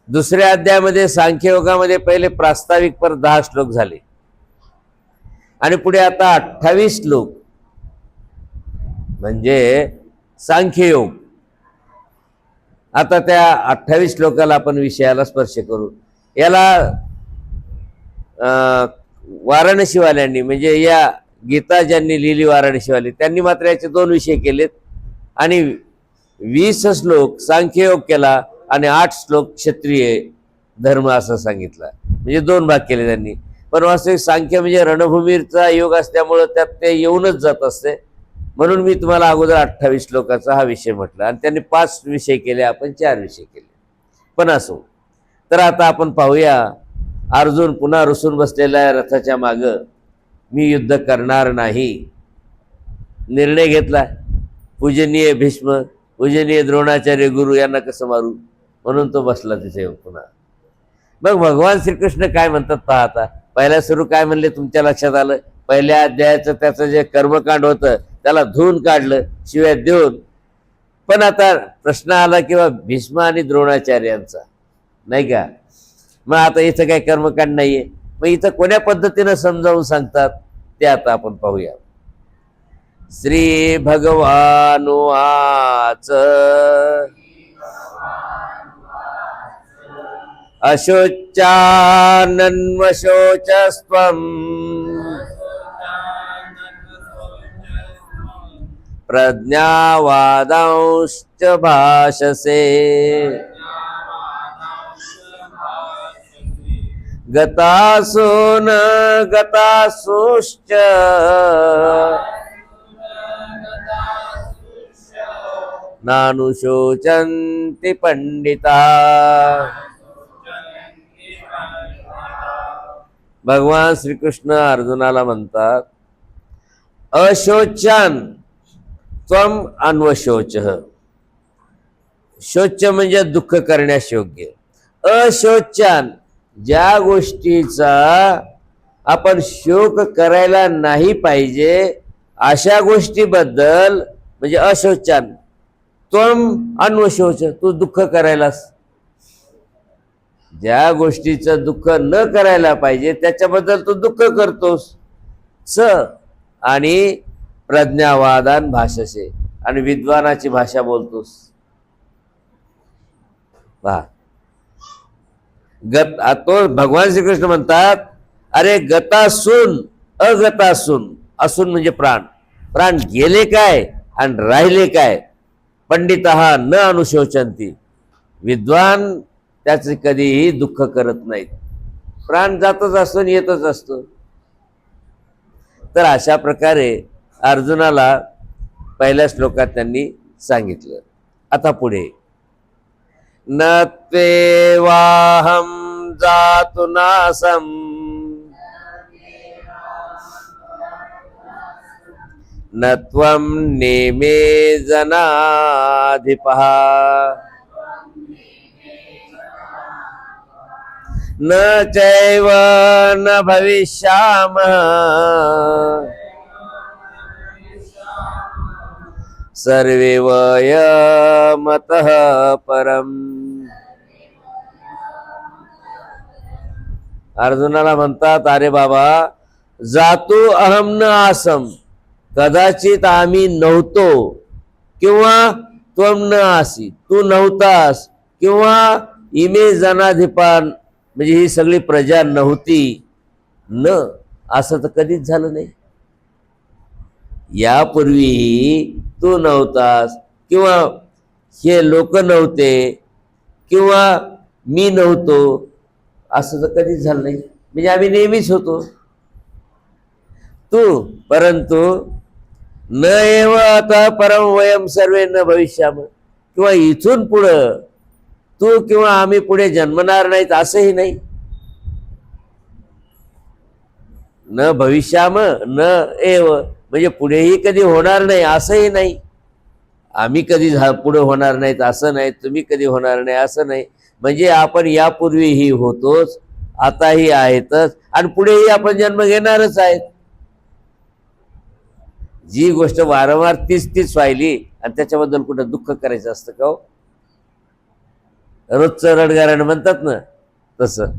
दुसऱ्या अध्यायामध्ये सांख्ययोगामध्ये पहिले प्रास्ताविक पर 10 श्लोक झाले आणि पुढे आता 28 श्लोक म्हणजे सांख्ययोग. आता त्या 28 श्लोकाला आपण विषयाला स्पर्श करू. याला वाराणसीवाल्यांनी म्हणजे या गीता ज्यांनी लिहिली वाराणसीवाली त्यांनी मात्र याचे 2 विषय केलेत आणि 20 श्लोक सांख्ययोग केला आणि 8 श्लोक क्षत्रिय धर्म असं सांगितलं. म्हणजे 2 भाग केले त्यांनी. पण वास्तविक सांख्य म्हणजे रणभूमीचा योग असल्यामुळं त्यात ते येऊनच जात असते. म्हणून मी तुम्हाला अगोदर 28 श्लोकाचा हा विषय म्हटला आणि त्यांनी 5 विषय केले, आपण 4 विषय केले. पण असो, तर आता आपण पाहूया. अर्जुन पुन्हा रुसून बसलेला आहे रथाच्या मागं. मी युद्ध करणार नाही निर्णय घेतला. पूजनीय भीष्म, पूजनीय द्रोणाचार्य गुरु यांना कसं मारू, म्हणून तो बसला तिथे पुन्हा. मग भगवान श्रीकृष्ण काय म्हणतात पहा. आता पहिल्या सुरू काय म्हणले तुमच्या लक्षात आलं. पहिल्या अध्यायाचं त्याचं जे कर्मकांड होतं त्याला धुवून काढलं शिव्या देऊन. पण आता प्रश्न आला किंवा भीष्म आणि द्रोणाचार्यांचा, नाही का. मग आता इथं काही कर्मकांड नाहीये. मग इथं कोण्या पद्धतीनं समजावून सांगतात ते आता आपण पाहूया. श्री भगवानुवाच अशोचानन्वशोचस्त्वम् प्रज्ञावादांश्च भाषसे गतासो न गतासुश्च नानुशोचन्ति पंडिता. भगवान श्रीकृष्ण अर्जुनाला म्हणतात अशोचान त्वम अन्वशोचः. शोच म्हणजे दुःख करण्यास योग्य. अशोचान ज्या गोष्टीचा आपण शोक करायला नाही पाहिजे अशा गोष्टीबद्दल म्हणजे अशोचान. त्वम अन्वशोच तू दुःख करायलास. ज्या गोष्टीचं दुःख न करायला पाहिजे त्याच्याबद्दल तू दुःख करतोस. स आणि प्रज्ञावादान भाषसे आणि विद्वानाची भाषा बोलतोस. पहा तो भगवान श्रीकृष्ण म्हणतात अरे गतासून अगतासून. असून म्हणजे प्राण. प्राण गेले काय आणि राहिले काय. पंडितः न अनुशोचंती. विद्वान त्याचे कधीही दुःख करत नाहीत. प्राण जातच असतो आणि येतच असतो. तर अशा प्रकारे अर्जुनाला पहिल्या श्लोकात त्यांनी सांगितलं. आता पुढे न त्वेवाहं जातु नासं न त्वं नेमे जनाधिपः न चैव न भविष्यामः सर्वे वयमतः परम. अर्जुनाला म्हणतात अरे बाबा जातु अहम न आसम. कदाचित आम्ही नव्हतो किंवा त्वम न आसी तू नव्हतास किंवा इमे जनाधिपान म्हणजे ही सगळी प्रजा नव्हती. न असं तर कधीच झालं नाही. यापूर्वी तू नव्हतास किंवा हे लोक नव्हते किंवा मी नव्हतो असं तर कधीच झालं नाही. म्हणजे आम्ही नेहमीच होतो. तू परंतु न एव आता परम वयम सर्वे न भविष्याम. किंवा इथून पुढं तू किंवा आम्ही पुढे जन्मणार नाहीत असंही नाही. न भविष्याम न एव म्हणजे पुढेही कधी होणार नाही असंही नाही. आम्ही कधी पुढे होणार नाहीत असं नाही. तुम्ही कधी होणार नाही असं नाही. म्हणजे आपण यापूर्वीही होतोच, आताही आहेतच आणि पुढेही आपण जन्म घेणारच आहेत. जी गोष्ट वारंवार तीच तीच व्हायली आणि त्याच्याबद्दल कुठं दुःख करायचं असतं का हो. रोजचं रडगाणं म्हणतात ना तसं.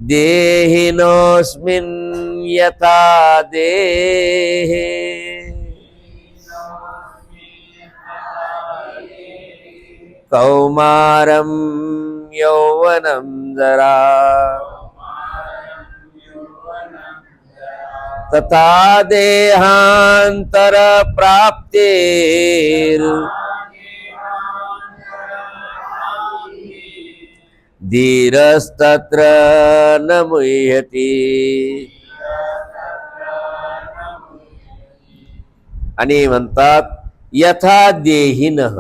देहिनोस्मिन् यथा देहे कौमारं यौवनं जरा तथा देहांतर प्राप्तेर धीरस्तत्र न मुह्यति. आणि म्हणतात यथा देहिनः,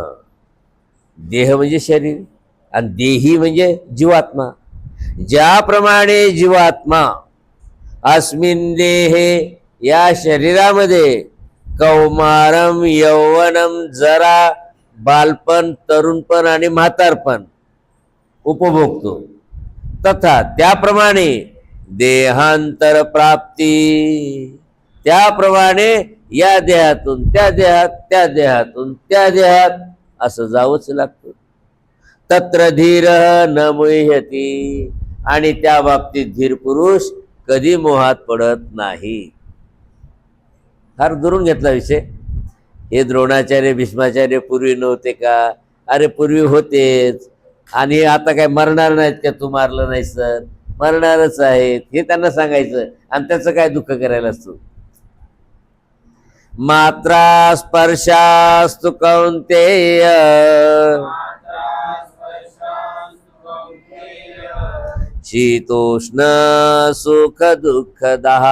देह म्हणजे शरीर आणि देही म्हणजे जीवात्मा. ज्याप्रमाणे जीवात्मा अस्मिन देहे या शरीरामध्ये कौमारम यौवनम जरा बालपण, तरुणपण आणि म्हातारपण उपभोगतो, तथा त्याप्रमाणे देहांतर प्राप्ती, त्याप्रमाणे या देहातून त्या देहात, त्या देहातून त्या देहात असं जावंच लागतं. तत्र धीर न मुह्यति, आणि त्या बाबतीत धीर पुरुष कधी मोहात पडत नाही. फार दुरून घेतला विषय. हे द्रोणाचार्य भीष्माचार्य पूर्वी नव्हते का? अरे पूर्वी होतेच. आणि आता काय मरणार नाहीत का? तू मारलं नाही सर, मरणारच आहेत हे त्यांना सांगायचं. आणि त्याचं काय दुःख करायला असतो. मात्रा स्पर्शास्तु कौन्तेय शीतोष्ण सुख दुःखदः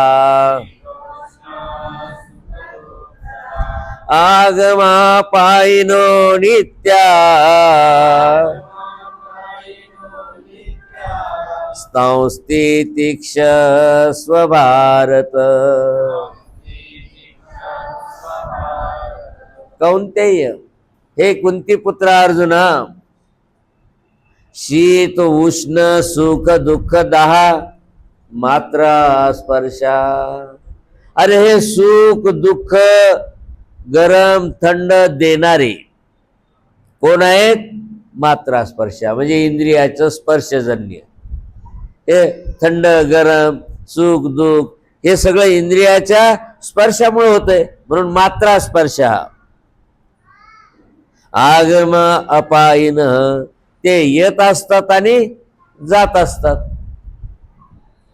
आगमापायिनो नित्या स्तौस्तितिक्षस्व भारत. कौन्तेय, हे कुंती पुत्र अर्जुना, शीत उष्ण सुख दुःख दहा मात्रा स्पर्शा. अरे हे सुख दुःख गरम थंड देणारे कोण आहेत? मात्रा स्पर्शा म्हणजे इंद्रियाचं स्पर्शजन्य. हे थंड गरम सुख दुःख हे सगळं इंद्रियाच्या स्पर्शामुळे होतंय, म्हणून मात्रा स्पर्श. आगम अपायिन, ते येत असतात आणि जात असतात.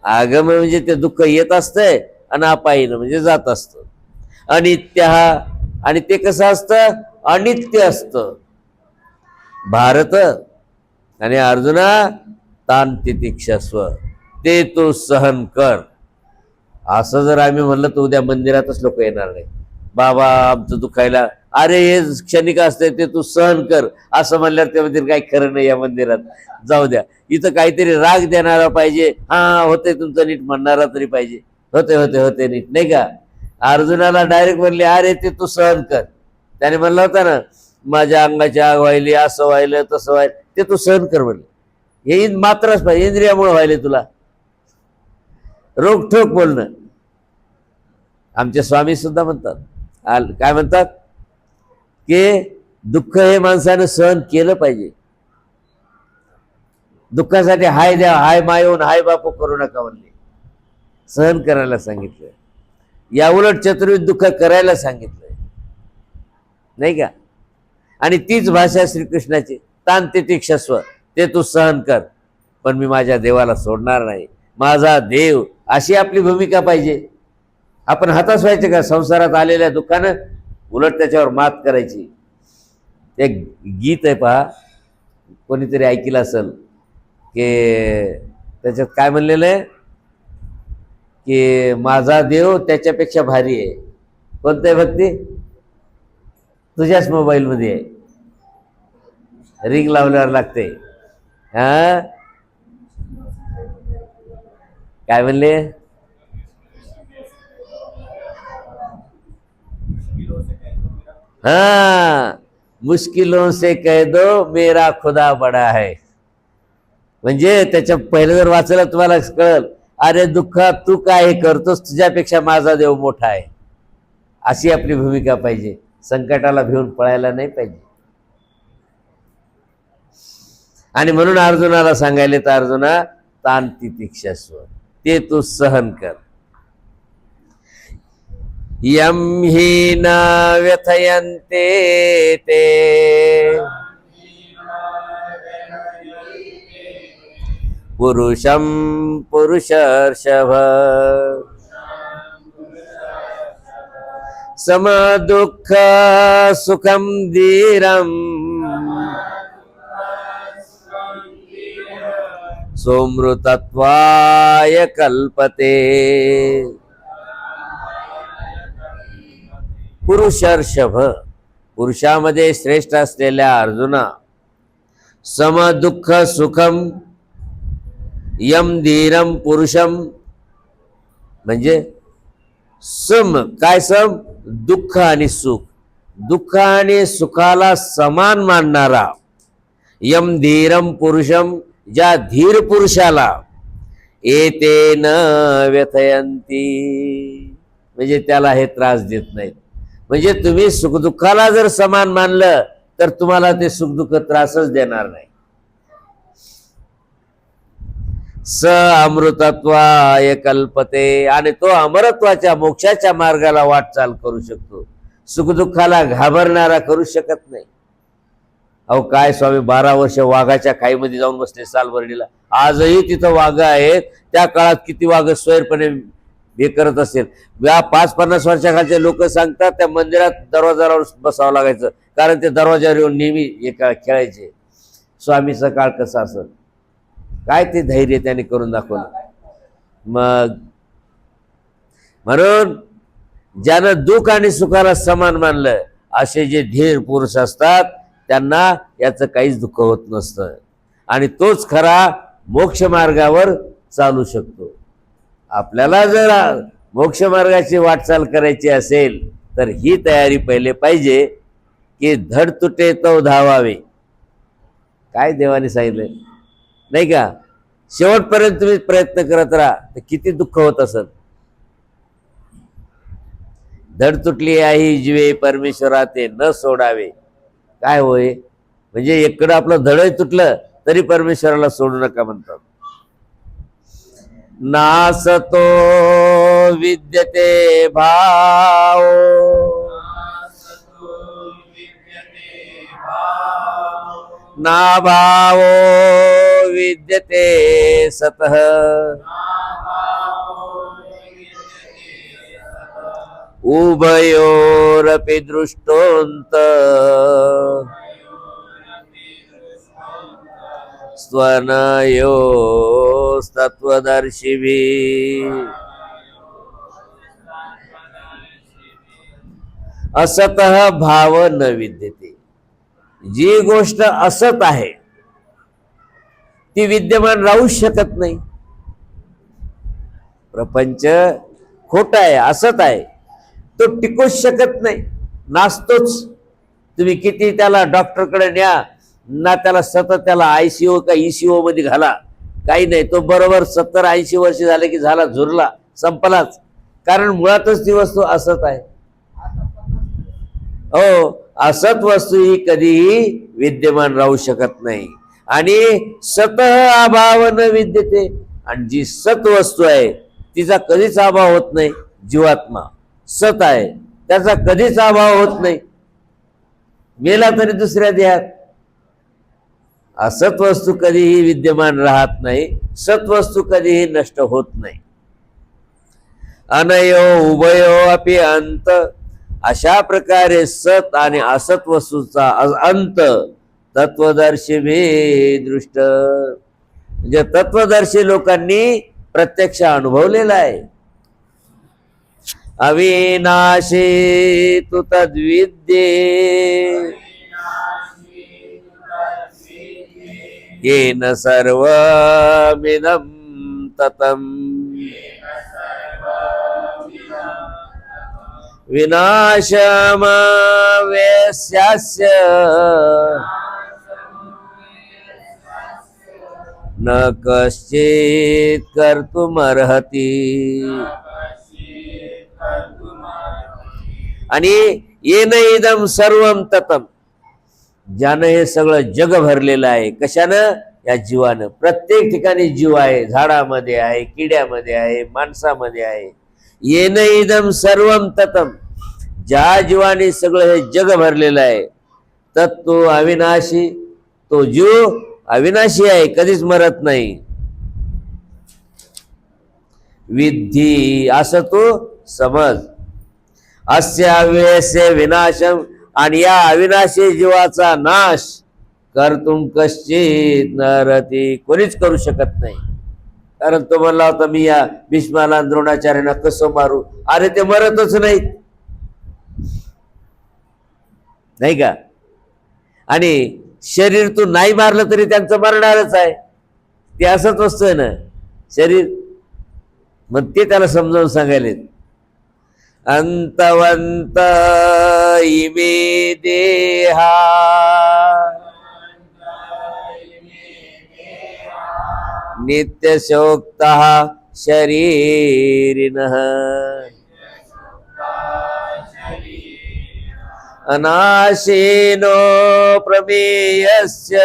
आगम म्हणजे ते दुःख येत असतंय आणि अपायिन म्हणजे जात असतं. अनित्य, आणि ते कसं असतं? अनित्य असतं. भारत आणि अर्जुना तान तितिक्षस्व, ते तू सहन कर. असं जर आम्ही म्हणलं तर उद्या मंदिरातच लोक येणार नाही. बाबा आमचं दुखायला, अरे हे क्षणिक असते, ते तू सहन कर असं म्हणल्यावर त्यामध्ये काही खरं नाही. या मंदिरात जाऊ द्या, इथं काहीतरी राग देणारा पाहिजे. हा होते तुमचं नीट म्हणणारा तरी पाहिजे. होते होते होते नीट, नाही का? अर्जुनाला डायरेक्ट म्हणले अरे ते तू सहन कर. त्याने म्हणलं होता ना, माझ्या अंगाची आग व्हायली, असं व्हायलं तसं व्हायलं, ते तू सहन कर म्हणले. हे मात्रच पाहिजे, इंद्रियामुळे व्हायले तुला. रोखठोक बोलणं. आमचे स्वामी सुद्धा म्हणतात, काय म्हणतात की दुःख हे माणसानं सहन केलं पाहिजे. दुःखासाठी हाय द्या, हाय मायवून हाय बापू करू नका म्हणले. सहन करायला सांगितलं. या उलट चतुर्विध दुःख करायला सांगितलंय, नाही का? आणि तीच भाषा श्रीकृष्णाची, तान तितिक्षस्व, ते तू सहन कर, पण मी माझ्या देवाला सोडणार नाही. माझा देव, अशी आपली भूमिका पाहिजे. आपण हताश व्हायचे का संसारात आलेल्या दुःखानं? उलट त्याच्यावर मात करायची. एक गीत आहे पहा, कोणीतरी ऐकलं असेल, की त्याच्यात काय म्हणलेलं आहे की माझा देव त्याच्यापेक्षा भारी आहे. कोणतं आहे भक्ती? तुझ्याच मोबाईलमध्ये आहे, रिंग लावल्यावर लागते. हा काय म्हणले? हाँ मुश्किलों से कह दो मेरा खुदा बड़ा है. म्हणजे त्याच्या पहिलं जर वाचलं तुम्हाला कळलं, अरे दुःखात तू काय करतोस, तुझ्यापेक्षा माझा देव मोठा आहे. अशी आपली भूमिका पाहिजे. संकटाला भिवून पळायला नाही पाहिजे. आणि म्हणून अर्जुनाला सांगायले तर अर्जुना तान तितिक्षस्व, ते तू सहन कर. यम हि न व्यथयन्ते ते पुरुषं पुरुषर्षभ सम दुःख सुखम धीरम सोमृतत्वाय कल्पते. पुरुषर्षभ, पुरुषामध्ये श्रेष्ठ असलेल्या अर्जुना, सम दुःख सुखम यम धीरम पुरुषम, म्हणजे सम काय, सम दुःख आणि सुख, दुःख आणि सुखाला समान मानणारा, यम धीरम पुरुषम ज्या धीर पुरुषाला, एतेन व्यथयंती म्हणजे त्याला हे त्रास देत नाहीत. म्हणजे तुम्ही सुखदुःखाला जर समान मानलं तर तुम्हाला ते सुखदुःख त्रासच देणार नाही. स अमृतत्वाय कल्पते, आणि तो अमरत्वाच्या मोक्षाच्या मार्गाला वाटचाल करू शकतो, सुखदुःखाला घाबरणारा करू शकत नाही. अहो काय स्वामी 12 वर्ष वाघाच्या खाईमध्ये जाऊन बसले सालबर्डीला, आजही तिथं वाघ आहेत. त्या काळात किती वाघ स्वैरपणे हे करत असेल. या 5-50 वर्षाखालचे लोक सांगतात त्या मंदिरात दरवाजावर बसावं लागायचं, कारण ते दरवाजावर येऊन नेहमी खेळायचे. स्वामीचा काळ कसा असेल, काय ते धैर्य त्याने करून दाखवलं. मग म्हणून ज्यानं दुःख आणि सुखाला समान मानलं, असे जे धीर पुरुष असतात त्यांना याचं काहीच दुःख होत नसतं, आणि तोच खरा मोक्ष मार्गावर चालू शकतो. आपल्याला जर मोक्ष मार्गाची वाटचाल करायची असेल तर ही तयारी पहिले पाहिजे की धड तुटे तो धावावे. काय देवाने सांगितलंय नाही का, शेवटपर्यंत तुम्ही प्रयत्न करत राहा तर किती दुःख होत असत. धड तुटली आहे जीवे परमेश्वरा ते न सोडावे. काय होय, म्हणजे इकडं आपलं धडही तुटलं तरी परमेश्वराला सोडू नका म्हणतात. नासतो विद्यते भाव ना भावो विद्यते सतः उभयोरपि दृष्टोऽन्त स्वनयोस्तत्वदर्शिभिः असतः भाव न विद्यते. जी गोष्ट असत आहे ती विद्यमान राहू शकत नाही. प्रपंच खोटा आहे, असत आहे, तो टिकूच शकत नाही, नासतोच. तुम्ही किती त्याला डॉक्टरकडे न्या ना, त्याला सतत त्याला ICU का ECO मध्ये घाला, काही नाही. तो बरोबर 70-80 वर्ष झाले की झाला, झुरला, संपलाच. कारण मुळातच ती वस्तू असत आहे. हो, असत वस्तू ही कधीही विद्यमान राहू शकत नाही. आणि सतः अभाव न विद्यते, आणि जी सत वस्तू आहे तिचा कधीच अभाव होत नाही. जीवात्मा सत आहे, त्याचा कधीच अभाव होत नाही, मेला तरी दुसऱ्या देहात. असत वस्तू कधीही विद्यमान राहत नाही, सत वस्तू कधीही नष्ट होत नाही. अनयो उभयो अपि अंत, अशा प्रकारे सत आणि असत वस्तूचा अंत तत्वदर्शी दृष्ट, म्हणजे तत्वदर्शी लोकांनी प्रत्यक्ष अनुभवलेला आहे. अविनाशी तु तद्विद्ये येन सर्वमिदं ततं विनाशमवेस्यास्य न कश्चित् कर्तुमर्हति. आणि येन इदं सर्वं ततं, ज्यानं हे सगळं जग भरलेलं आहे. कशानं? या जीवानं. प्रत्येक ठिकाणी जीव आहे, झाडामध्ये आहे, किड्यामध्ये आहे, माणसामध्ये आहे. येन इदम सर्वम ततम, ज्या जीवाने सगळं हे जग भरलेलं आहे, तत्तो अविनाशी, तो जीव अविनाशी आहे, कधीच मरत नाही. विद्धी, असं तू समज. अस्य अव्ययस्य विनाशम, आणि या अविनाशी जीवाचा नाश कर्तुम कश्चित नरती, कोणीच करू शकत नाही. कारण तो म्हणला होता मी या भीष्माला द्रोणाचार्यांना कसं मारू, अरे ते मरतच नाहीत, नाही का. आणि शरीर तू नाही मारलं तरी त्यांचं मरणारच आहे, ते असंच असतं ना शरीर. मग ते त्याला समजावून सांगायले. अंतवंत इमे देहा, नित्यशोक्तः शरीरिणः, अनाशीनो प्रमेयस्य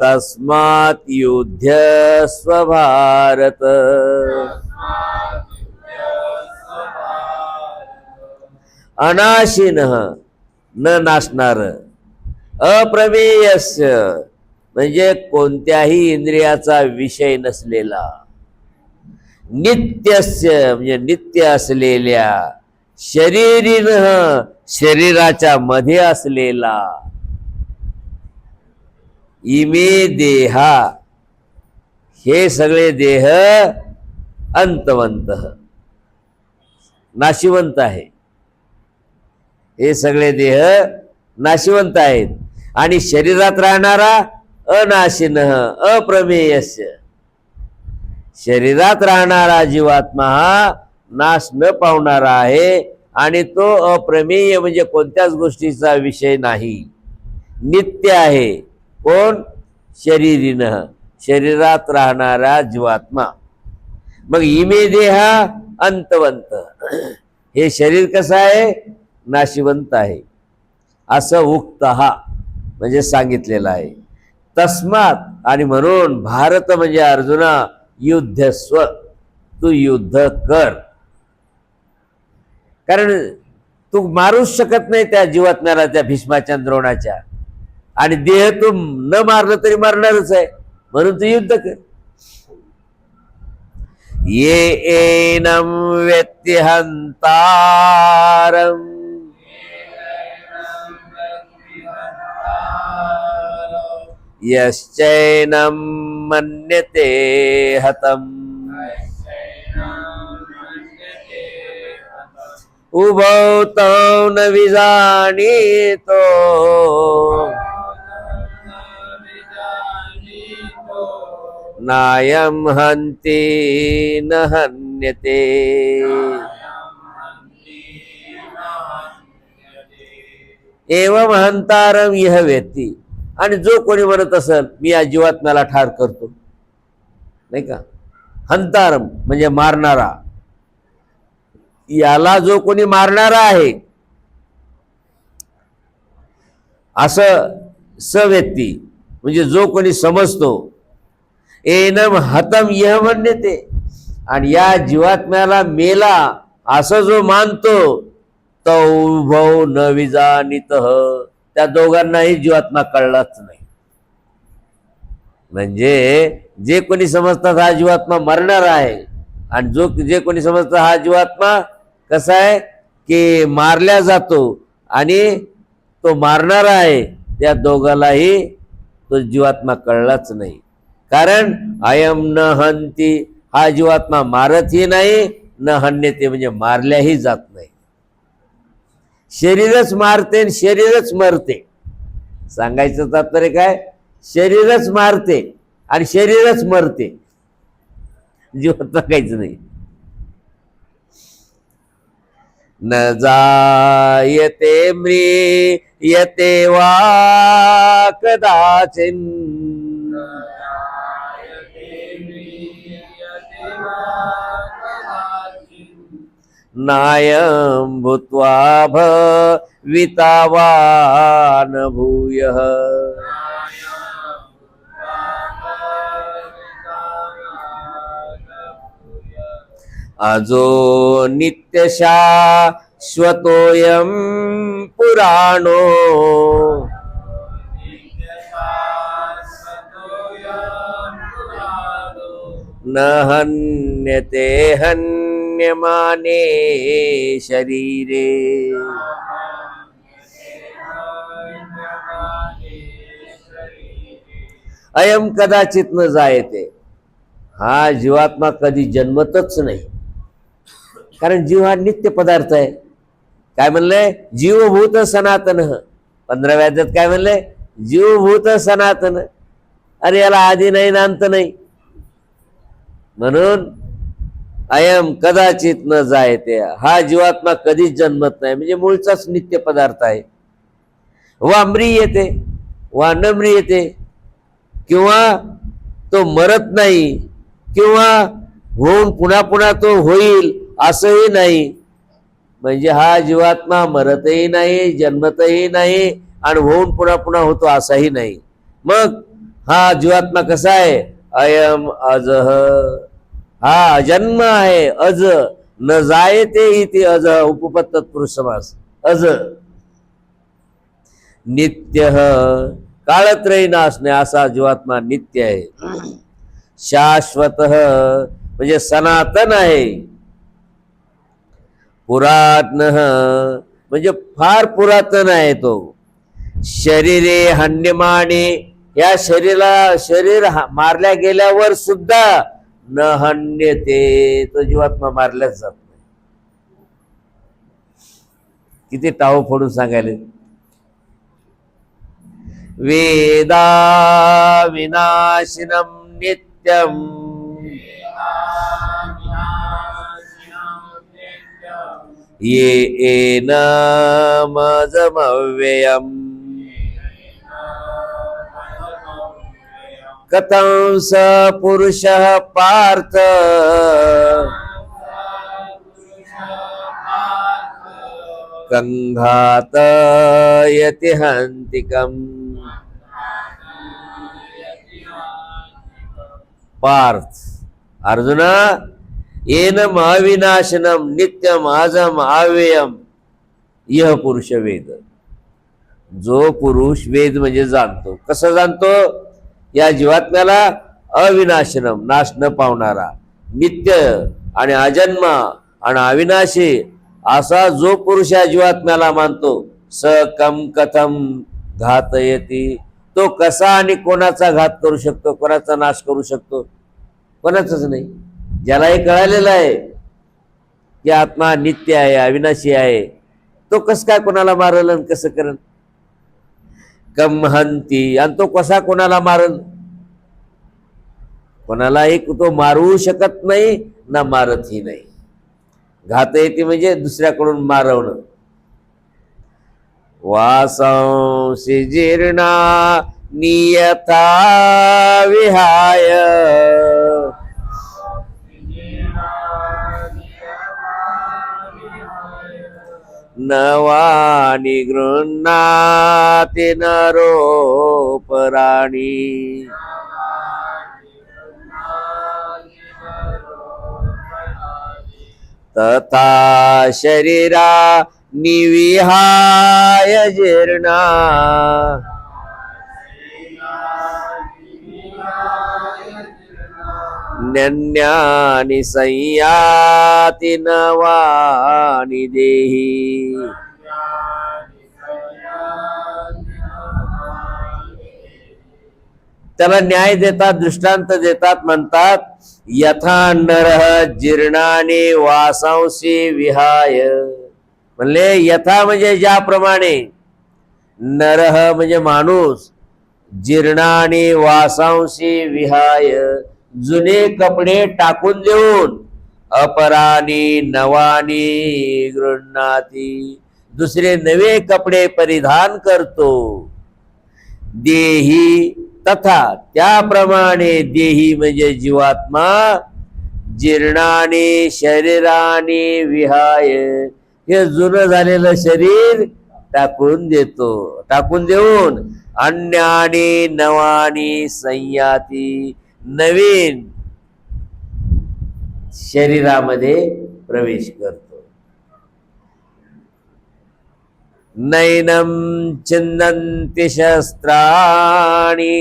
तस्मात् युध्यस्व भारत. अनाशीनः, न नाशणार, अप्रमेयस्य म्हणजे कोणत्याही इंद्रियाचा विषय नसलेला, नित्यस्य म्हणजे नित्य असलेल्या, शरीरिणः शरीराच्या मध्ये असलेला, इमे देहा हे सगळे देह अंतवंत, नाशिवंत आहे. हे सगळे देह नाशिवंत आहेत. आणि शरीरात राहणारा अनाशिनः अप्रमेयस्य, शरीरात राहणारा जीवात्मा हा नाश न पावणारा आहे. आणि तो अप्रमेय म्हणजे कोणत्याच गोष्टीचा विषय नाही, नित्य आहे. कोण? शरीरिणः, शरीरात राहणारा जीवात्मा. मग इमे देहा अंतवंत, हे शरीर कसं आहे? नाशिवंत आहे, असं उक्तहा म्हणजे सांगितलेलं आहे. तस्मात, आणि म्हणून भारत म्हणजे अर्जुना, युद्धस्व, तू युद्ध कर. कारण तू मारूच शकत नाही त्या जीवात्म्याला, त्या भीष्माच्या द्रोणाच्या. आणि देह तू न मारलं तरी मारणारच आहे, म्हणून तू युद्ध कर. ये एनम व्यक्ति हंतारम, यश्चैनम मन्यते हतम, उभौ तौ न विजानीतो, नायम हन्ति न हन्यते. एवं हंतारम यह व्यक्ती, आणि जो कोणी म्हणत असेल मी या जीवात्म्याला ठार करतो, नाही का, हंतारम म्हणजे मारणारा, याला जो कोणी मारणारा आहे असं स व्यक्ती म्हणजे जो कोणी समजतो. एनम हतम यह मन्यते, आणि या जीवात्म्याला मेला असं जो मानतो, तो उभौ न विजानीतः, त्या दोघांनाही जीवात्मा कळलाच नाही. म्हणजे जे कोणी समजतात हा जीवात्मा मरणार आहे, आणि जे कोणी समजतात हा जीवात्मा कसा आहे की मारल्या जातो, आणि तो मारणारा आहे, त्या दोघालाही तो जीवात्मा कळलाच नाही. कारण अयम न हंती, हा जीवात्मा मारतही नाही, न हन्यते म्हणजे मारल्याही जात नाही. शरीरच मारते आणि शरीरच मरते. सांगायचं तात्पर्य काय? शरीरच मारते आणि शरीरच मरते, जीवात्मा काहीच नाही. न जायते म्रियते वा कदाचिन, नायं भूत्वा वितावान भूयः। अजो नित्य शाश्वतोऽयं पुराणो न हन्यते हन्यमाने शरीरे। अयम कदाचित न जायते, हा जीवात्मा कधी जन्मतच नाही, कारण जीव हा नित्य पदार्थ आहे. काय म्हणलंय? जीवभूत सनातन. 15व्या अध्यायात काय म्हणलंय? जीवभूत सनातन. अरे याला आधी नाही ना अंत नाही. म्हणून अयम कदाचित न जायते, हा जीवात्मा कधीच जन्मत नाही, म्हणजे मूळचाच नित्य पदार्थ आहे. वा म्रियते वा न म्रियते, किंवा तो मरत नाही, किंवा होऊन पुन्हा पुन्हा तो होईल असंही नाही. म्हणजे हा जीवात्मा मरतही नाही, जन्मतही नाही, आणि होऊन पुन्हा पुन्हा होतो असाही नाही. मग हा जीवात्मा कसा आहे? अयम अजह, हा अजन्म आहे. अज न जायते इति अज, उपपद तत्पुरुष समास. अज नित्य, काळत्रयी नाशने असा जीवात्मा नित्य आहे. शाश्वत म्हणजे सनातन आहे. पुरातन म्हणजे फार पुरातन आहे तो. शरीरे हन्यमाने, या शरीर मारल्या गेल्यावर सुद्धा न हन्यते, तो जीवात्मा मारल्याच जात नाही. किती टाव फोडून सांगायले. वेदा विनाशिनम नित्यम येनमजमव्ययम् कथं स पुरुषः पार्थ कंघातयति हन्तिकम्। पार्थ, अर्जुना, येनम अविनाशनम नित्यम अजम अव्ययम यह पुरुष वेद. जो पुरुष वेद म्हणजे जाणतो. कसं जाणतो? या जीवात्म्याला अविनाशनम, नाश न पावणारा, नित्य आणि अजन्मा आणि अविनाशी असा जो पुरुष या जीवात्म्याला मानतो, स कम कथम घातयति, तो कसा आणि कोणाचा घात करू शकतो, कोणाचा नाश करू शकतो? कोणाचाच नाही. ज्याला हे कळालेलं आहे की आत्मा नित्य आहे, अविनाशी आहे, तो कस काय कोणाला मारल आणि कसं करल? कमहंती, आणि तो कसा कोणाला मारल? कोणाला एक तो मारू शकत नाही ना मारतही नाही. घात येते म्हणजे दुसऱ्याकडून मारवणं. वासांसी जीर्णा नियथा विहाय नवानि गृह्णाति नरोपराणि। तथा शरीरा निविहाय जीर्णा नन्यानि संयाति नवानि देहि। त्याला न्याय देतात, दृष्टांत देतात, म्हणतात यथा नरः जीर्णानि वासांसी विहाय. म्हणले यथा म्हणजे ज्याप्रमाणे, नरः म्हणजे माणूस, जीर्णानि वासांसी विहाय जुने कपडे टाकून देऊन, अपराणी नवानी गृह्णाती दुसरे नवे कपडे परिधान करतो. देही तथा त्याप्रमाणे, देही म्हणजे जीवात्मा, जीर्णाने शरीराने विहाय, हे जुनं झालेलं शरीर टाकून देतो. टाकून देऊन अन्यानी नवानी संयाती, नवीन शरीरामध्ये प्रवेश करतो. नैनम चिन्नन्ति शस्त्राणि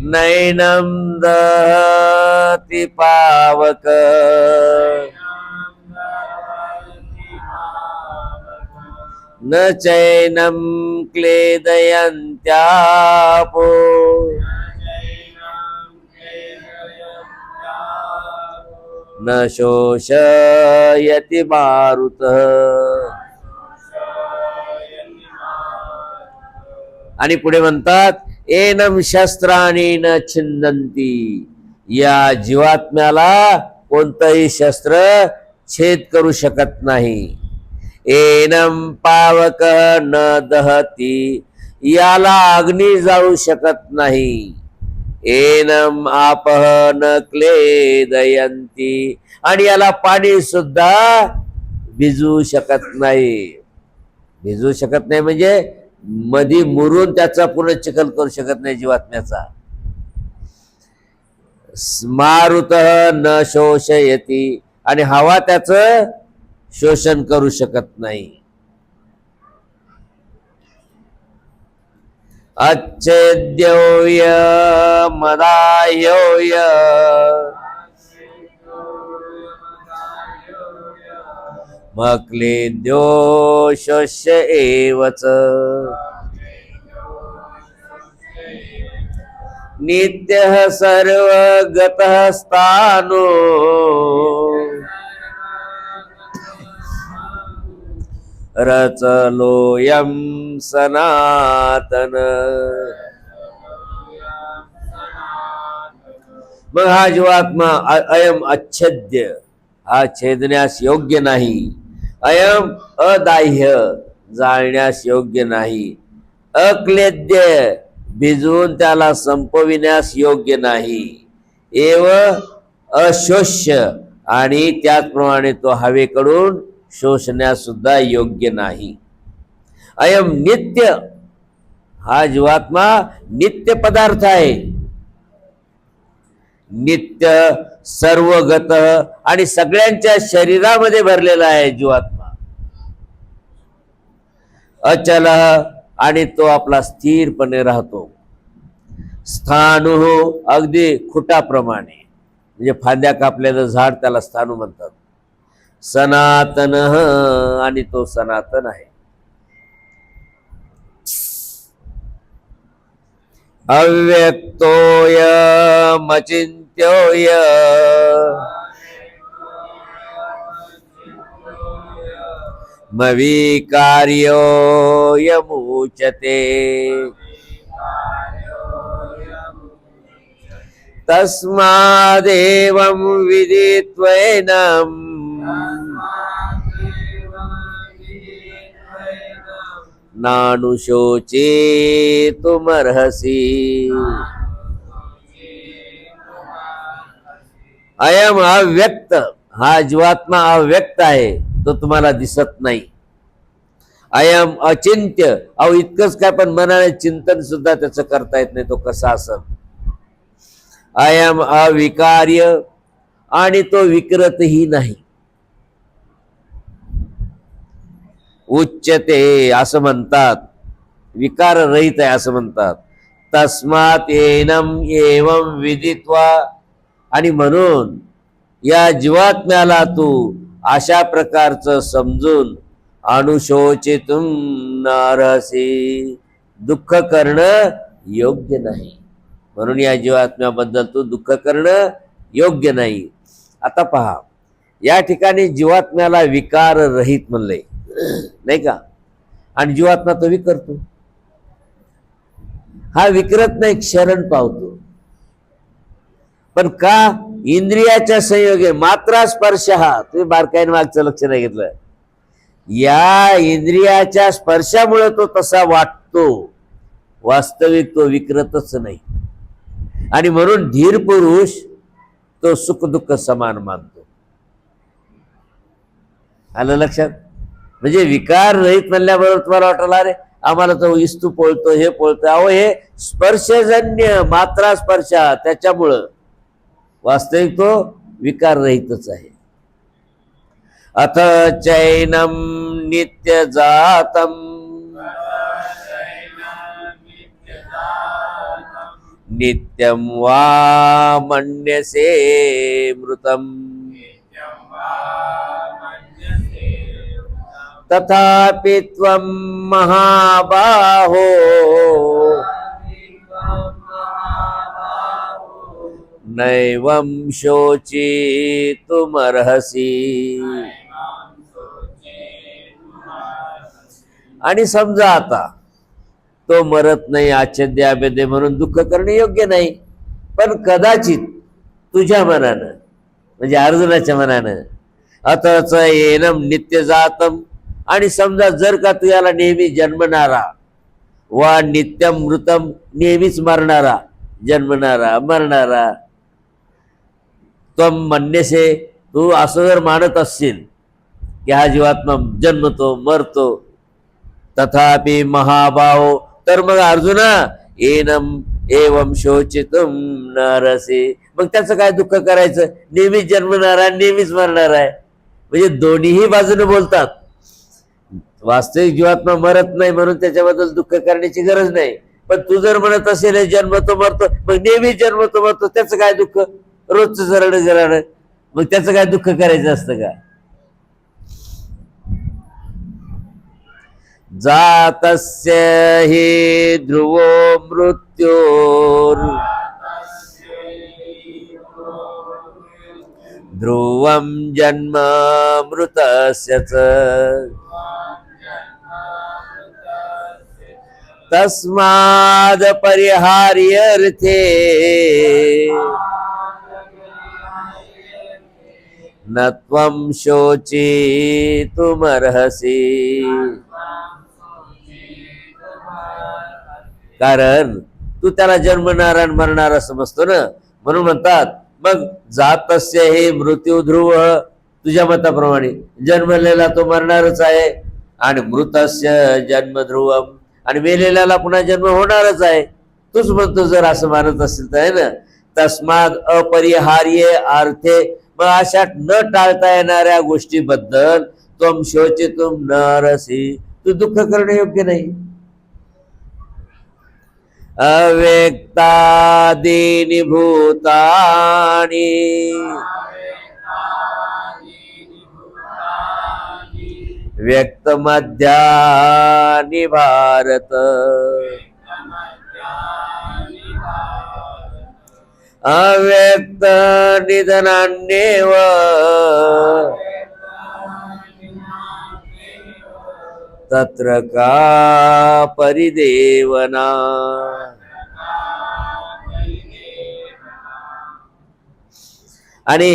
नैनम दहति पावक न चैनम क्लेदयन्त्यापो न शोषयति मारुतः. आणि पुढे म्हणतात एनम शस्त्राणी न छिन्नन्ति, या जीवात्म्याला कोणतंही शस्त्र छेद करू शकत नाही. एनम पावक न दहती, याला अग्नी जाळू शकत नाही. एनम आपह न क्लेदयन्ति, आणि याला पाणी सुद्धा भिजवू शकत नाही. भिजवू शकत नाही म्हणजे मधी मुरून त्याचा पुन्हा चिखल करू शकत नाही जीवात्म्याचा. मारुत न शोषयति, आणि हवा त्याचं शोषण करू शकत नाही. अच्छेद्योय मदायोय मक्लेद्यो शोष्य एवच. नित्यः सर्वगतः स्थानो रचलोयम सनातन. मग हा जीवात्मा अयम अच्छेद्य, हा छेदण्यास योग्य नाही. अयम अदाह्य, जाळण्यास योग्य नाही. अक्लेद्य, भिजवून त्याला संपविण्यास योग्य नाही. एव अशोष्य, आणि त्याचप्रमाणे तो हवेकडून शोषण्यास सुद्धा योग्य नाही. अयम नित्य, हा जीवात्मा नित्य पदार्थ आहे. नित्य सर्वगत, आणि सगळ्यांच्या शरीरामध्ये भरलेला आहे जीवात्मा. अचल, आणि तो आपला स्थिरपणे राहतो. स्थाणु, अगदी खुटाप्रमाणे, म्हणजे फांद्या कापलेलं झाड त्याला स्थाणु म्हणतात. सनातन, आणि तो सनातन आहे. अव्यक्तोय मचिन्त्योय मविकार्यो यमुच्यते. तस्मादेवं विदित्वैनं नानुशोचेतुमर्हसि. अयम अव्यक्त, हा जीवात्मा अव्यक्त आहे, तो तुम्हाला दिसत नाही. अयम अचिंत्य, अहो इतकंच काय पण मनाने चिंतन सुद्धा त्याचं करता येत नाही, तो कसा असत. अयम अविकार्य, आणि तो विकृतही नाही. उच्चते, असं म्हणतात, विकार रहित आहे असं म्हणतात. तस्मात एनम एवं विदित्वा, आणि म्हणून या जीवात्म्याला तू अशा प्रकारचं समजून अनुशोचितुम नारसी, दुःख करणं योग्य नाही. म्हणून या जीवात्म्याबद्दल तू दुःख करणं योग्य नाही. आता पहा, या ठिकाणी जीवात्म्याला विकार रहित म्हणले नाही का, आणि जीवात्मा तो विकरतो. हा विकरत नाही, शरण पावतो. पण का? इंद्रियाच्या संयोगे, मात्रा स्पर्श, हा तुम्ही बारकाईने मागचं लक्ष नाही घेतलं, या इंद्रियाच्या स्पर्शामुळे तो तसा वाटतो. वास्तविक तो विकृतच नाही. आणि म्हणून धीर पुरुष तो सुख दुःख समान मानतो. आलं लक्षात? म्हणजे विकार रहित म्हणल्याबरोबर तुम्हाला वाटलं अरे आम्हाला तो इस्तू पोळतो हे पोळतो, अहो हे स्पर्शजन्य मात्रा स्पर्श, त्याच्यामुळं वास्तविक तो विकार रहितच आहे. अथ चैनम नित्य जातम नित्यं वा मन्यसे मृतम तथापि त्वं महाबाहो नैवं शोचितुमर्हसि. आणि समजा आता तो मरत नाही, आच्छाद्य अभेद्य म्हणून दुःख करणे योग्य नाही, पण कदाचित तुझ्या मनानं म्हणजे अर्जुनाच्या मनानं अथच येनम नित्य जातम, आणि समजा जर का तू याला नेहमी जन्मणारा वा नित्यम मृतम नेहमीच मरणारा, जन्मणारा मरणारा, त्वम मन्यसे तू असं जर मानत असशील की हा जीवात्मा जन्मतो मरतो, तथापि महाभाव, तर मग अर्जुना एनम एवं शोचितुम नरसे, मग त्याचं काय दुःख करायचं? नेहमीच जन्मणारा नेहमीच मरणार आहे, म्हणजे दोन्हीही बाजूने बोलतात. वास्तविक जीवात्मा मरत नाही म्हणून त्याच्याबद्दल दुःख करण्याची गरज नाही, पण तू जर म्हणत असेल जन्मतो मरतो, मग नेहमीच जन्मतो मरतो, त्याचं काय दुःख? रोजचं सरळ गराड, मग त्याचं काय दुःख करायचं असतं का? जातस्य हि ध्रुवो मृत्योर् ध्रुवं जन्म मृतस्य च तस्माद् परिहार्यर्थे न त्वं शोचितुमर्हसि. कारण तू त्याला जन्मणारा मरणारा समजतो ना, म्हणून म्हणतात मग जातस्य हे मृत्यू ध्रुव, तुझ्या मताप्रमाणे जन्मलेला तो मरणारच आहे, आणि मृतस्य जन्म ध्रुवम, आणि मेलेल्याला पुन्हा जन्म होणारच आहे. तूच म्हणतो जर असं मानत असेल तर आहे ना. तस्माद अपरिहार्य अर्थे, मग अशा न टाळता येणाऱ्या गोष्टीबद्दल त्वं शोचितुम नरसी, तू दुःख करणे योग्य नाही. अव्यक्तादीनि भूतानि व्यक्तमध्यानि भारत, अव्यक्त निधनान्येव तत्र का परिदेवना. आणि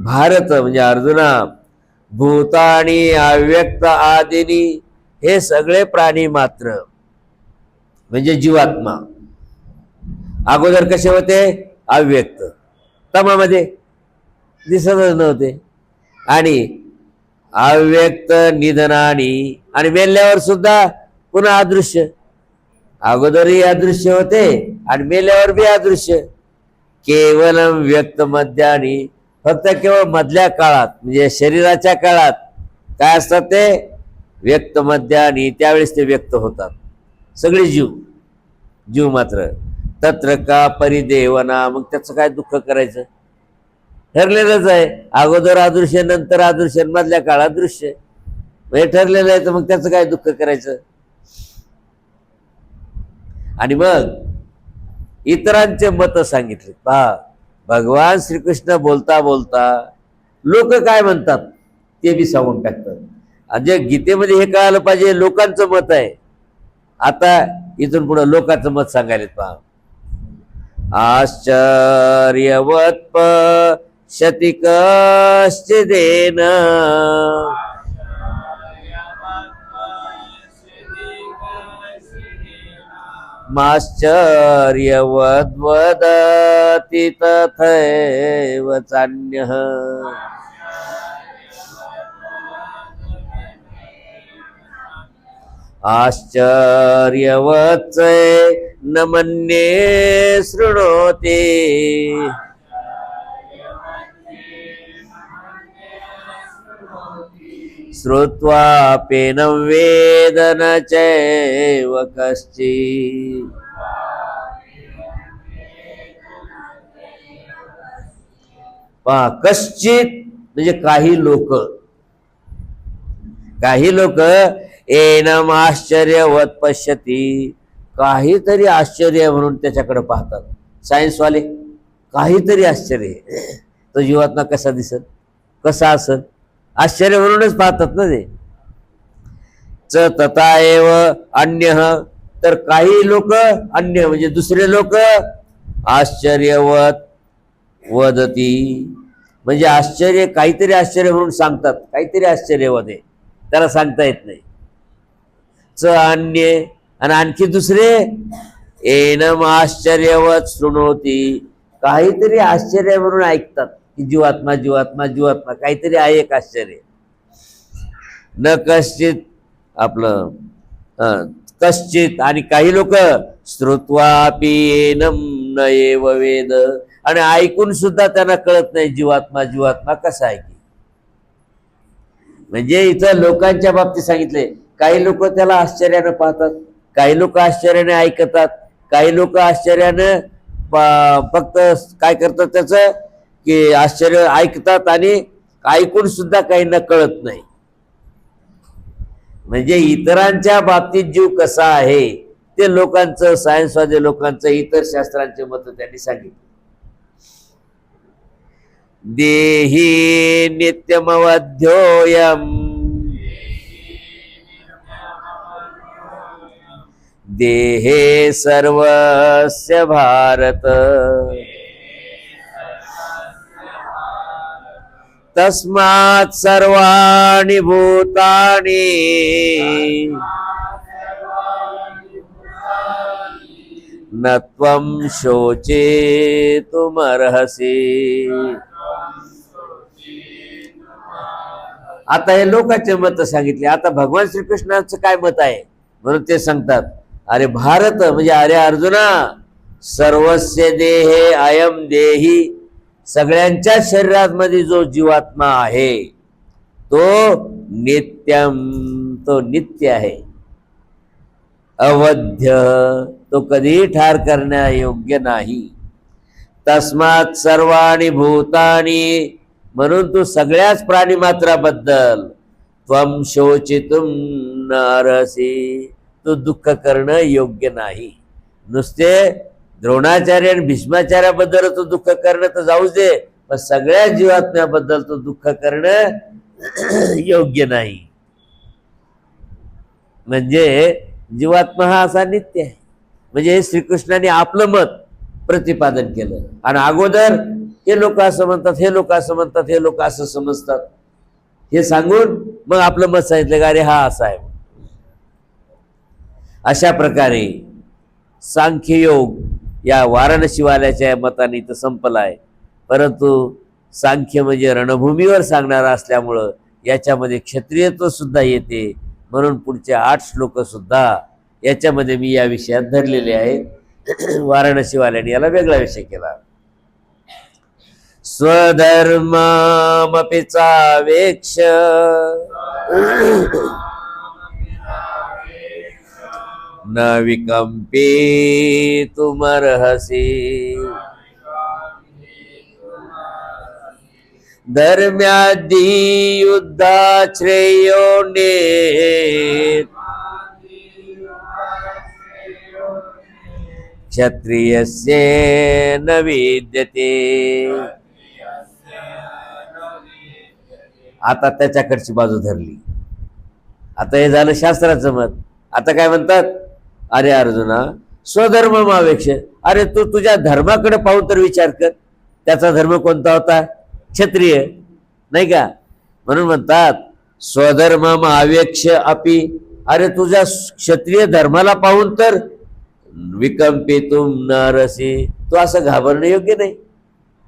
भारत म्हणजे अर्जुना, भूतानी अव्यक्त आदिनी, हे सगळे प्राणी मात्र म्हणजे जीवात्मा अगोदर कसे होते? अव्यक्त, तमामध्ये दिसतच नव्हते, आणि अव्यक्त निधनानी, आणि मेल्यावर सुद्धा पुन्हा अदृश्य. अगोदरही अदृश्य होते आणि मेल्यावर बी अदृश्य. केवलम व्यक्त मध्यानी, फक्त केवळ मधल्या काळात म्हणजे शरीराच्या काळात काय असतात ते व्यक्त मध्यानी, त्यावेळेस ते व्यक्त होतात सगळे जीव मात्र. तत्र का परिदेवना, मग त्याचं काय दुःख करायचं? ठरलेलंच आहे, अगोदर अदृश्य नंतर अदृश्य मधल्या काळात दृश्य, हे ठरलेलं आहे, तर मग त्याचं काय दुःख करायचं? आणि मग इतरांचे मत सांगितले पहा. भगवान श्रीकृष्ण बोलता बोलता लोक काय म्हणतात ते बी सांगून टाकतात. म्हणजे गीतेमध्ये हे कळालं पाहिजे लोकांचं मत आहे. आता इथून पुढे लोकांचं मत सांगायला पहा. आश्चर्यवत पश्यति कश्चिदेन माश्चर्यवद् वदति तथैव चान्यः आश्चर्यवच्चय न मन्ये शृणोति श्रुत्वाप्येनं वेद न चैव कश्चित्। पहा, कश्चित म्हणजे काही लोक एनम आश्चर्यवत पश्यती, काहीतरी आश्चर्य म्हणून त्याच्याकडे पाहतात. सायन्सवाले काहीतरी आश्चर्य आहे, तो जीवात्मा कसा दिसत, कसा असल, आश्चर्य म्हणूनच पाहतात ना ते. च तथा एव अन्य, तर काही लोक अन्य म्हणजे दुसरे लोक आश्चर्यवत वदती, म्हणजे आश्चर्य काहीतरी आश्चर्य म्हणून सांगतात, काहीतरी आश्चर्यवत आहे, त्याला सांगता येत नाही. च अन्य, आणि आणखी दुसरे एनम आश्चर्यवत शृणोती, काहीतरी आश्चर्य म्हणून ऐकतात की जीवात्मा जीवात्मा जीवात्मा काहीतरी आहे एक आश्चर्य. न कश्चित आपलं कश्चित, आणि काही लोक श्रुत्वापि एनम न एव वेद, आणि ऐकून सुद्धा त्यांना कळत नाही जीवात्मा जीवात्मा कसा आहे की. म्हणजे इथं लोकांच्या बाबतीत सांगितले, काही लोक त्याला आश्चर्यानं पाहतात, काही लोक आश्चर्याने ऐकतात, काही लोक आश्चर्यानं फक्त काय करतात त्याचं की आश्चर्य ऐकतात आणि ऐकून सुद्धा काहींना कळत नाही. म्हणजे इतरांच्या बाबतीत जीव कसा आहे ते लोकांचं, सायन्सवादी लोकांचं, इतर शास्त्रांचे मत त्यांनी सांगितले. देही नित्यमवध्योयम, देहे सर्वस्य भारत, तस्मात् सर्वाणि भूतानि न त्वं शोचितुमर्हसि. आता हे लोकांचे मत सांगितले. आता भगवान श्रीकृष्णाचं काय मत आहे म्हणून ते सांगतात, अरे भारत म्हणजे अरे अर्जुना, सर्वस्य देहे अयम देही, सगळ्यांच्या शरीरामध्ये जो जीवात्मा आहे तो नित्यम, तो नित्य आहे. अवध्य, तो कधीही ठार करण्यायोग्य नाही. तस्मात् सर्वाणि भूतानि, म्हणून तू सगळ्याच प्राणी मात्राबद्दल त्वं शोचितुम न अर्हसि, तू दुःख करणं योग्य नाही. नुसते द्रोणाचार्य आणि भीष्माचार्याबद्दल तो दुःख करणं तर जाऊच दे, पण सगळ्या जीवात्म्याबद्दल तो दुःख करणं योग्य नाही. म्हणजे जीवात्मा हा असा नित्य आहे. म्हणजे हे श्रीकृष्णाने आपलं मत प्रतिपादन केलं, आणि अगोदर हे लोक असं म्हणतात, हे लोक असं म्हणतात, हे लोक असं समजतात, हे सांगून मग आपलं मत सांगितलं का अरे हा असा आहे. अशा प्रकारे सांख्ययोग या वाराणसीवाल्याच्या मताने तर संपला आहे. परंतु सांख्य म्हणजे रणभूमीवर सांगणारा असल्यामुळं याच्यामध्ये क्षत्रियत्व सुद्धा येते, म्हणून पुढचे 8 श्लोक सुद्धा याच्यामध्ये मी या विषयात धरलेले आहेत. वाराणसीवाल्याने याला वेगळा विषय केला. स्वधर्ममपि चावेक्ष न विकम्पितुमर्हसि, धर्म्याद्धि युद्धात् श्रेयोन्नेत्, क्षत्रियस्य न विद्यते. आता त्याच्याकडची बाजू धरली. आता हे झालं शास्त्राचं मत. आता काय म्हणतात, अरे अर्जुना स्वधर्म मावेक्ष, अरे तू तुझ्या धर्माकडे पाहून तर विचार कर, त्याचा धर्म कोणता होता, क्षत्रिय नाही का. म्हणून म्हणतात स्वधर्म मावेक्ष अपि, अरे तुझ्या क्षत्रिय धर्माला पाहून तर विकंपितुम नरसी, तो असं घाबरणं योग्य नाही.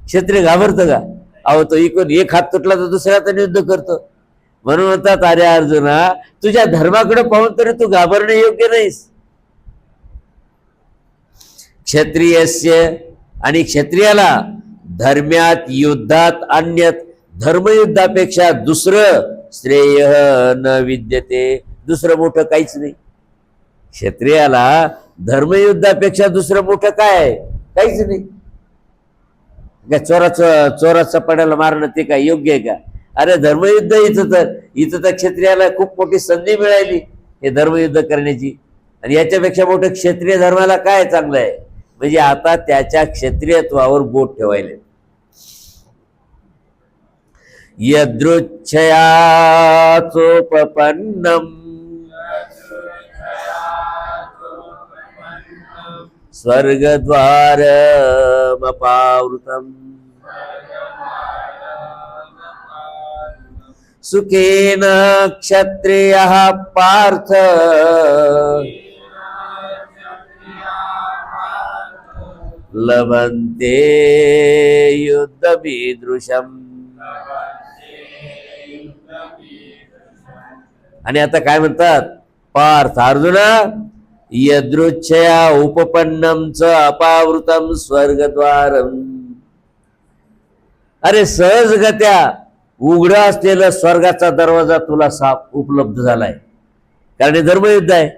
क्षत्रिय घाबरतं का? अहो तो इकडून एक हात तुटला तर दुसऱ्या हाताने युद्ध करतो. म्हणून म्हणतात अरे अर्जुना, तुझ्या धर्माकडे पाहून तरी तू घाबरणे योग्य नाहीस. क्षत्रियस्य, आणि क्षत्रियाला धर्म्यात युद्धात अन्यत, धर्मयुद्धापेक्षा दुसरं श्रेय न विद्यते, दुसरं मोठं काहीच नाही. क्षत्रियाला धर्मयुद्धापेक्षा दुसरं मोठं काय आहे? काहीच नाही. काय चोराचा पडायला मारणं ते काय योग्य आहे का? अरे धर्मयुद्ध इथं तर क्षत्रियाला खूप मोठी संधी मिळाली हे धर्मयुद्ध करण्याची, आणि याच्यापेक्षा मोठं क्षत्रिय धर्माला काय चांगलं आहे? म्हणजे आता त्याच्या क्षत्रियत्वावर बोट ठेवायले. यदृच्छयाचोपपन्नम स्वर्गद्वारमपावृतम् सुखेन क्षत्रियः पार्थ लभन्ते युद्धमीदृशम्. आणि आता काय म्हणतात? पार्थ, अर्जुना, यदृच्छया उपपन्नमच अपावृतम स्वर्गद्वारम. अरे सहजगत्या उघडा असलेला स्वर्गाचा दरवाजा तुला साफ उपलब्ध झालाय, कारण हे धर्मयुद्ध आहे.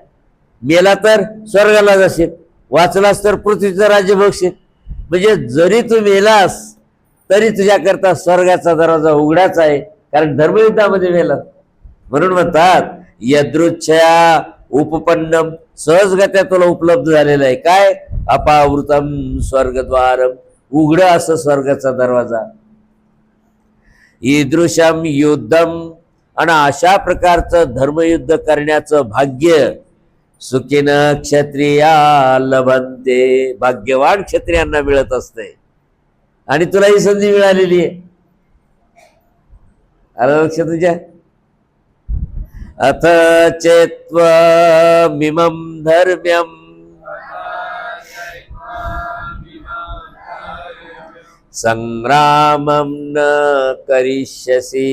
मेला तर स्वर्गाला जाशील, वाचलास तर पृथ्वीचं राज्य बघशील. म्हणजे जरी तू मेलास तरी तुझ्याकरता स्वर्गाचा दरवाजा उघडाच आहे, कारण धर्मयुद्धामध्ये मेला. म्हणून म्हणतात यदृच्छया उपपन्नम, सहजगत्या तुला उपलब्ध झालेलं आहे काय? अपावृतम स्वर्गद्वारम, उघड असं स्वर्गाचा दरवाजा. ईदृशम युद्धम, आणि अशा प्रकारचं धर्मयुद्ध करण्याचं भाग्य सुखीन क्षत्रिया लभन्ते, भाग्यवान क्षत्रियांना मिळत असते, आणि तुला ही संधी मिळालेली आहे. आलं लक्ष तुझ्या? अथ चेत्त्वमिमं धर्म्यं संग्रामं न करिष्यसि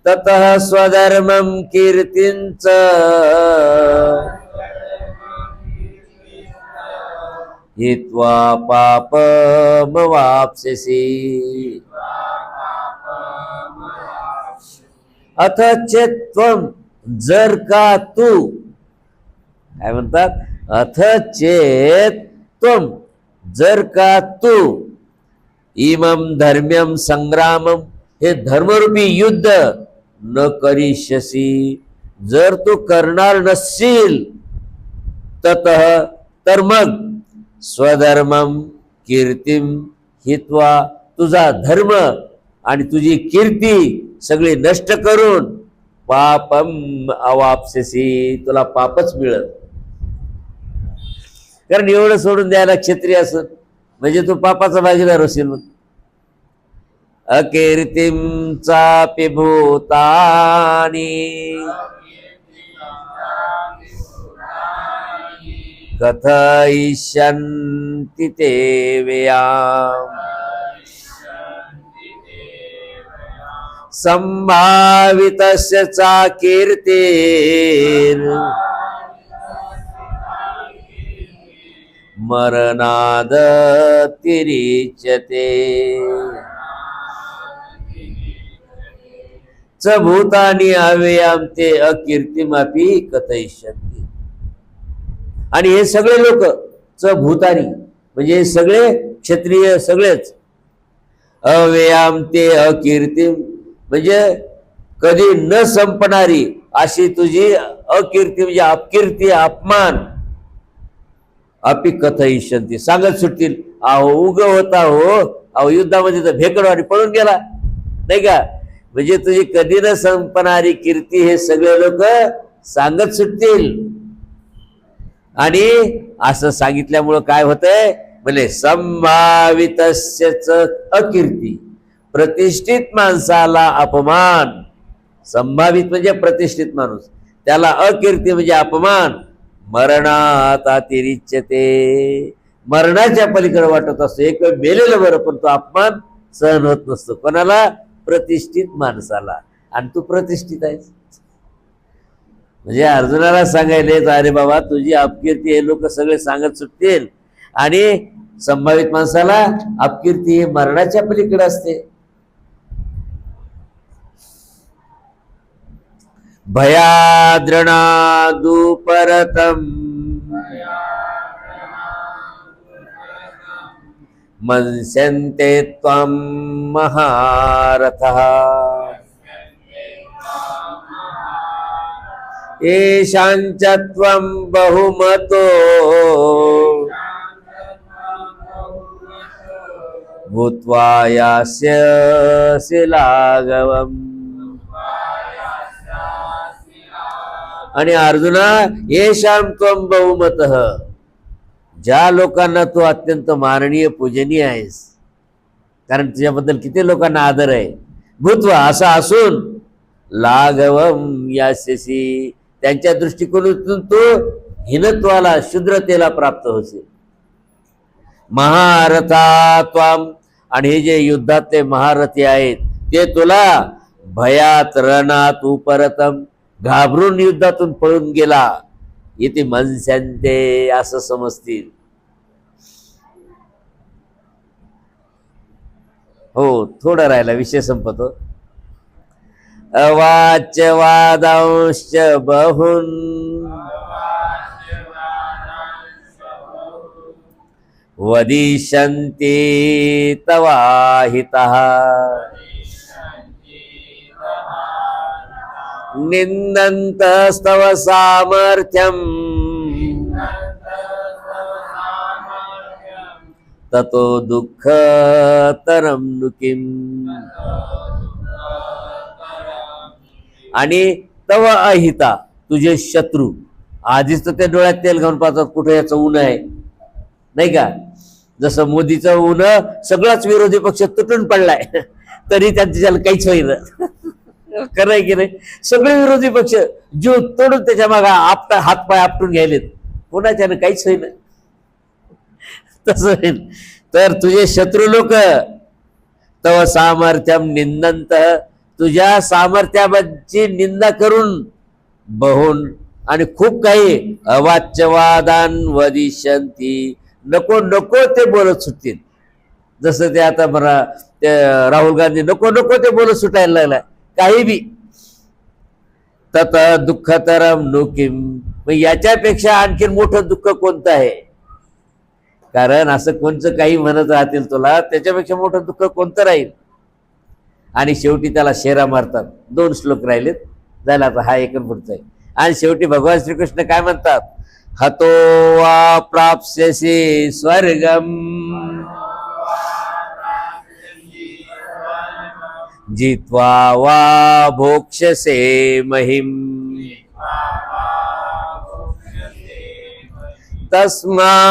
ततः स्वधर्मं कीर्तिं च हित्वा पापमवाप्स्यसि. अथ चेत्त्वं, जर का तू, काय म्हणतात? अथ चेत्त्वं, जर का तू, इमं धर्म्यं संग्रामम, हे धर्मरूपी युद्ध न करिष्यसि, जर तू करणार नसशील, ततः, तर मग, स्वधर्मम कीर्तिम हित्वा, तुझा धर्म आणि तुझी कीर्ती सगळी नष्ट करून पापम अवाप्स्यसि, तुला पापच मिळत. कारण एवढं सोडून द्यायला क्षत्रिय असत म्हणजे तू पापाचा भागीदार होशील. मग अकीर्तिम चापि भूतानि कथयिष्यन्ति ते व्ययाम् संभावितस्य चा कीर्तिर् मरणादतिरिच्यते. च भूतानि अव्ययाम ते अकीर्तिमपि कथयिष्यन्ति. आणि हे सगळे लोक च भूतानी म्हणजे हे सगळे क्षत्रिय सगळेच, अव्ययाम ते अकीर्तिम म्हणजे कधी न संपणारी अशी तुझी अकीर्ती म्हणजे अपकीर्ती, अपमान, अपि कथयिष्यन्ति, सांगत सुटतील. अहो उग होता हो, अहो युद्धामध्ये तर भेकडवाणी पळून गेला नाही का. म्हणजे तुझी कधी न संपणारी कीर्ती हे सगळे लोक सांगत सुटतील. आणि असं सांगितल्यामुळं काय होतंय म्हणजे संभावितस्यच अकीर्ती, प्रतिष्ठित माणसाला अपमान. संभावित म्हणजे प्रतिष्ठित माणूस, त्याला अकीर्ती म्हणजे अपमान. मरणात अतिरिच्यते, मरणाच्या पलीकडे वाटत असतो. एक वेळ मेलेलं बरं, पण तो अपमान सहन होत नसतो. कोणाला? प्रतिष्ठित माणसाला. आणि तू प्रतिष्ठित आहेस. म्हणजे अर्जुनाला सांगायले, अरे बाबा तुझी अपकीर्ती हे लोक सगळे सांगत सुटतील, आणि संभावित माणसाला अपकीर्ती हे मरणाच्या पलीकडे असते. भयाद्रणादुपरतम मन्स्यन्ते त्वां महारथः येषाञ्च त्वं बहुमतो भूत्वा यास्यसि लाघवम्. आणि अर्जुना, येषां त्वं बहुमतः, ज्या लोकांना तू अत्यंत माननीय पूजनीय आहेस, कारण तुझ्याबद्दल किती लोकांना आदर आहे, भूत्वा असं असून, लाघवम यास्यसि त्यांच्या दृष्टिकोनातून तू हीनत्वाला शूद्रतेला प्राप्त होशील. महारथा त्वाम, आणि हे जे युद्धातले महारथी आहेत ते तुला भयात रणात उपरतम, घाबरून युद्धातून पळून गेला, इथे मनस्यन्ते असं समजतील. हो, थोडं राहिला, विषय संपतो. अवाच्यवादांश्च बहुन वदिष्यन्ति तवाहितः निन्दन्तस्तव सामर्थ्यम् ततो दुःखतरं नु किम्. आणि तव अहिता, तुझे शत्रू, आधीच तर त्या डोळ्यात तेल घालून पाहतात कुठे याचं ऊन आहे, नाही का? जसं मोदीचं ऊन सगळाच विरोधी पक्ष तुटून पडलाय तरी त्याच्याला काहीच होईल. खरं आहे की नाही? सगळे विरोधी पक्ष जीव तोडून त्याच्या मागे हातपाय आपटून घ्यायलेत, कोणाच्यानं काहीच होईल. तसं होईल. तर तुझे शत्रू लोक तव सामर्थ्यम निंदंत, तुझ्या सामर्थ्याची निंदा करून बहुन आणि खूप काही अवाच्यवादान वदिष्यन्ति, नको नको ते बोलत सुटतील. जसं ते आता बरा ते राहुल गांधी नको नको ते बोलत सुटायला लागलाय काही बी. तत दुःखतरम नु किम, मग याच्यापेक्षा आणखीन मोठं दुःख कोणतं आहे? कारण असं कोणचं काही म्हणत राहतील तुला, त्याच्यापेक्षा मोठं दुःख कोणतं राहील? आणि शेवटी त्याला शेरा मारतात. 2 श्लोक राहिलेत, झाला आता हा एक पुढचा आहे. आणि शेवटी भगवान श्रीकृष्ण काय म्हणतात? हतो वा प्राप्स्यसि स्वर्गम जित्वा वा भोक्ष्यसे महिम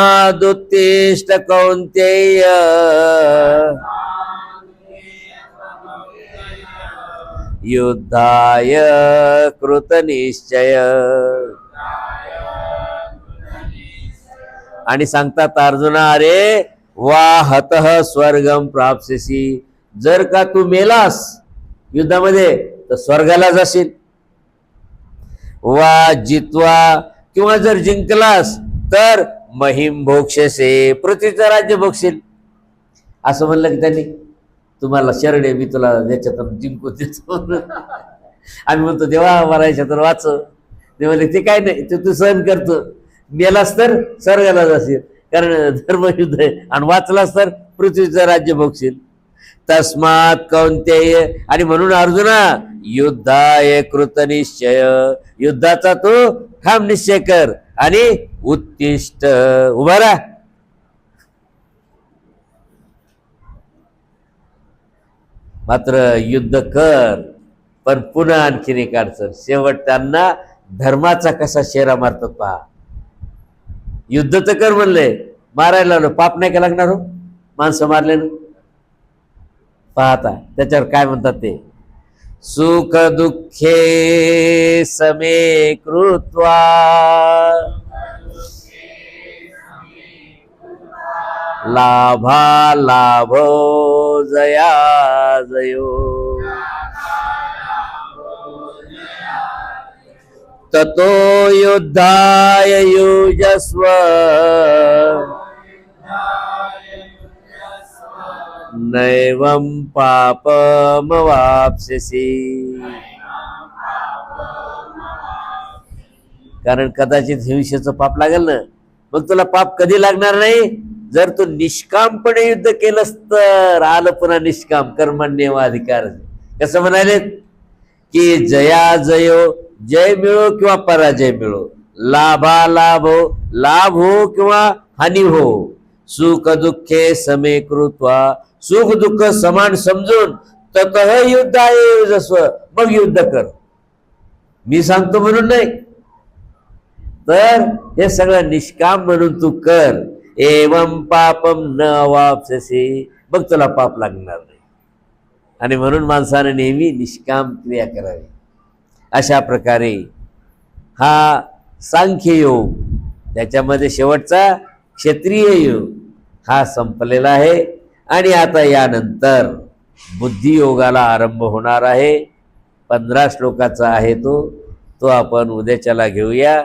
तस्मादुत्तिष्ठ कौन्तेय युद्धाय कृतनिश्चय. आणि सांगतात अर्जुना, अरे वा हतः स्वर्गम प्राप्स्यसि, जर का तू मेलास युद्धामध्ये तर स्वर्गाला जाशील. वा जित्वा, किंवा जर जिंकलास तर महिम भोक्ष्यसे, पृथ्वीचं राज्य भोगशील. असं म्हणलं की त्यांनी, तुम्हाला शरणे मी तुला याच्यातून जिंकू देतो. आम्ही म्हणतो देवा मरायच्या तर वाचव. ते म्हणले ते काय नाही, ते तू सहन करतो, मेलास तर स्वर्गाला जाशील, कारण धर्मयुद्ध आहे, आणि वाचलास तर पृथ्वीचं राज्य भोगशील. तस्मात कौन्तेय, आणि म्हणून अर्जुना युद्धाय कृतनिश्चय, युद्धाचा तू ठाम निश्चय कर, आणि उत्तिष्ठ, उभा राहा. मात्र युद्ध कर, पण पुन्हा आणखीन एक अडचण, शेवट त्यांना धर्माचा कसा शेरा मारतात पहा. युद्ध तर कर म्हणले, मारायला लावलं, पाप नाही का लागणार हो माणसं मारल्यानं? पाहता त्याच्यावर काय म्हणतात ते, सुख दुःखे समे कृत्वा लाभा लाभो जया जयो ततो युद्धाय युजस्व नैवं पापमवाप्स्यसि. कारण कदाचित हिंसेचं पाप लागेल ना, मग तुला पाप कधी लागणार नाही, जर तू निष्कामपणे युद्ध केलंस तर. आलं पुन्हा निष्काम कर्मण्येवाधिकार. कसं म्हणाले की जया जयो, जय मिळो किंवा पराजय मिळो, लाभा लाभ हो, लाभ हो किंवा हानी हो, सुख दुःखे समे कृत्वा, सुख दुःख समान समजून ततः युद्ध आहे जस्व, मग युद्ध कर. मी सांगतो म्हणून नाही, तर हे सगळं निष्काम म्हणून तू कर. एवं पापम न वाप्स्यसि, मग तुला पाप लागणार नाही. आणि म्हणून माणसाने नेहमी निष्काम क्रिया करावी. अशा प्रकारे हा सांख्ययोग, त्याच्यामध्ये शेवटचा क्षत्रिय योग हा संपलेला आहे. आणि आता यानंतर बुद्धियोगाला आरंभ होणार आहे. 15 श्लोकाचा आहे तो आपण उद्याच्याला घेऊया.